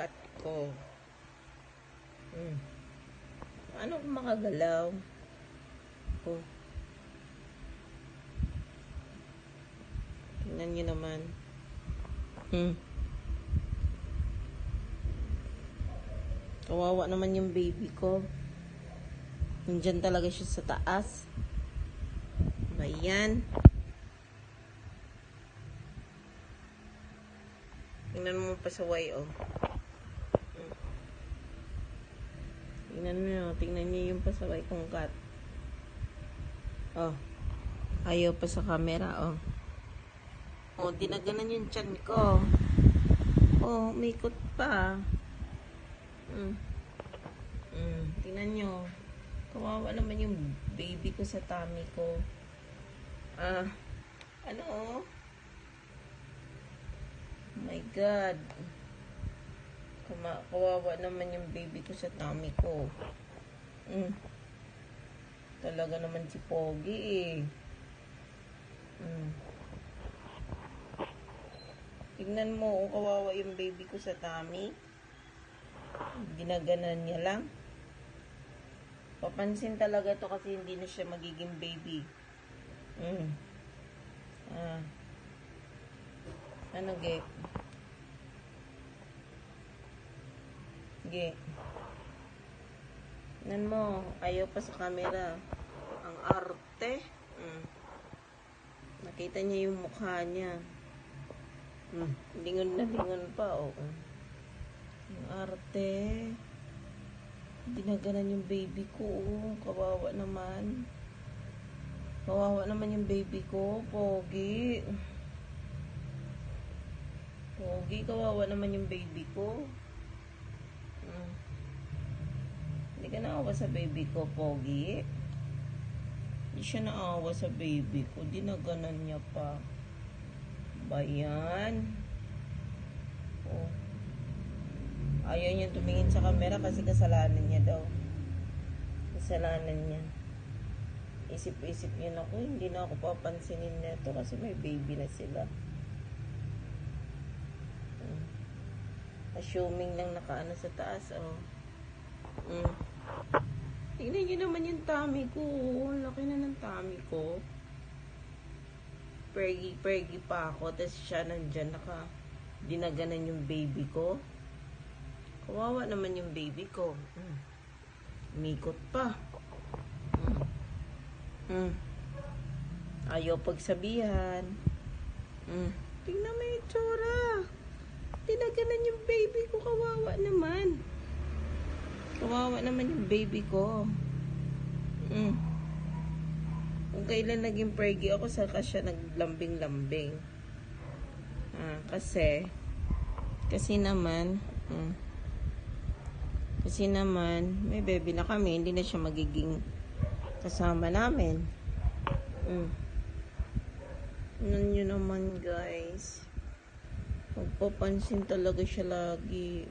cat ko. Ano kung makagalaw? Oh. Tingnan nyo naman. Kawawa naman yung baby ko. Nandyan talaga siya sa taas. Ayan. Tingnan mo pasaway, oh. Tingnan niyo yung pasaway kong cat. Oh. Ayaw pa sa camera, oh. Oh, dinaganan yung tiyan ko. Oh, umikot pa. Tingnan nyo. Kawawa naman yung baby ko sa tummy ko. Ano? Oh my God. Kawawa naman yung baby ko sa tummy ko. Talaga naman si Pogi eh. Tignan mo, kawawa yung baby ko sa tummy. Ginaganan niya lang. Papansin talaga to kasi hindi na siya magiging baby. Ano, Ge? Ge. Tignan mo, ayaw pa sa camera. Ang arte. Nakita niya yung mukha niya. Lingon na lingon pa, oh. Ang arte. Dinaganan yung baby ko, oh. Kawawa naman. Kawawa naman yung baby ko, Pogi. Pogi, kawawa naman yung baby ko. Hindi ka naawa sa baby ko, Pogi. Hindi siya naawa sa baby ko. Dinaganan niya pa. Bayan. Oh. Ayaw niya tumingin sa camera kasi kasalanan niya daw. Kasalanan niya. Isip-isip niya na ako, hindi na ako papansinin nito kasi may baby na sila. Assuming lang nakaano sa taas, oh. Tingnan niyo naman yung tummy ko. Laki na ng tummy ko. Pergy pa ako. Tapos siya nandyan dinaganan yung baby ko. Kawawa naman yung baby ko. Mikot pa. Ayaw pagsabihan. Tingnan mo yung itsura. Dinaganan yung baby ko. Kawawa naman. Kawawa naman yung baby ko. Kung kailan naging pergy ako, saka siya naglambing-lambing. Kasi naman, may baby na kami, hindi na siya magiging kasama namin. Tingnan nyo naman, guys. Magpapansin talaga siya lagi.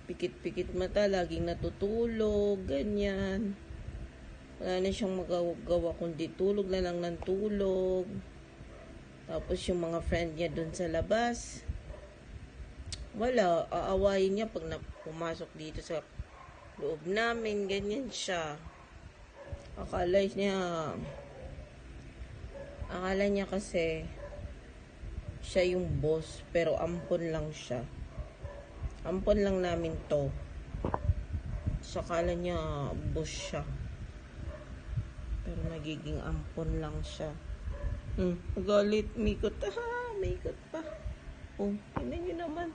Pikit-pikit mata, laging natutulog, ganyan. Wala na siyang magagawa kundi tulog na lang ng tulog. Tapos yung mga friend niya dun sa labas, wala, aawayin niya pag pumasok dito sa loob namin, ganyan siya. Akala niya kasi siya yung boss, pero ampon lang siya. Ampon lang namin to. So, akala niya boss siya. Pero nagiging ampon lang siya. Galit, mikot. Mikot pa. Oh, tingnan nyo naman.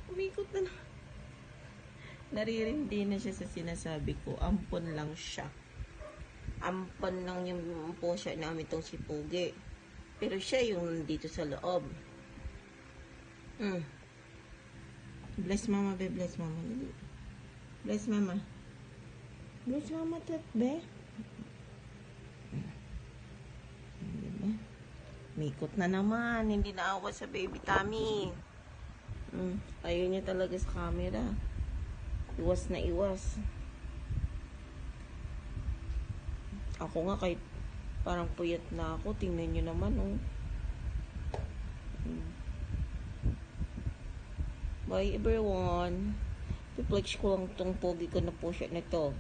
Umikot na. Naririndi na siya sa sinasabi ko. Ampon lang siya. Ampon lang yung pusya namin tong si Pogi. Pero siya yung nandito sa loob. Bless mama, be. Bless mama. Bless mama. Bless mama, be. Diba? Mikot na naman. Hindi naawa sa baby tummy. Ayaw niya talaga sa camera. Iwas na iwas. Ako nga kahit parang puyat na ako. Tingnan nyo naman, oh. Bye everyone. I-flex ko lang tong pogi ko na po siya nito.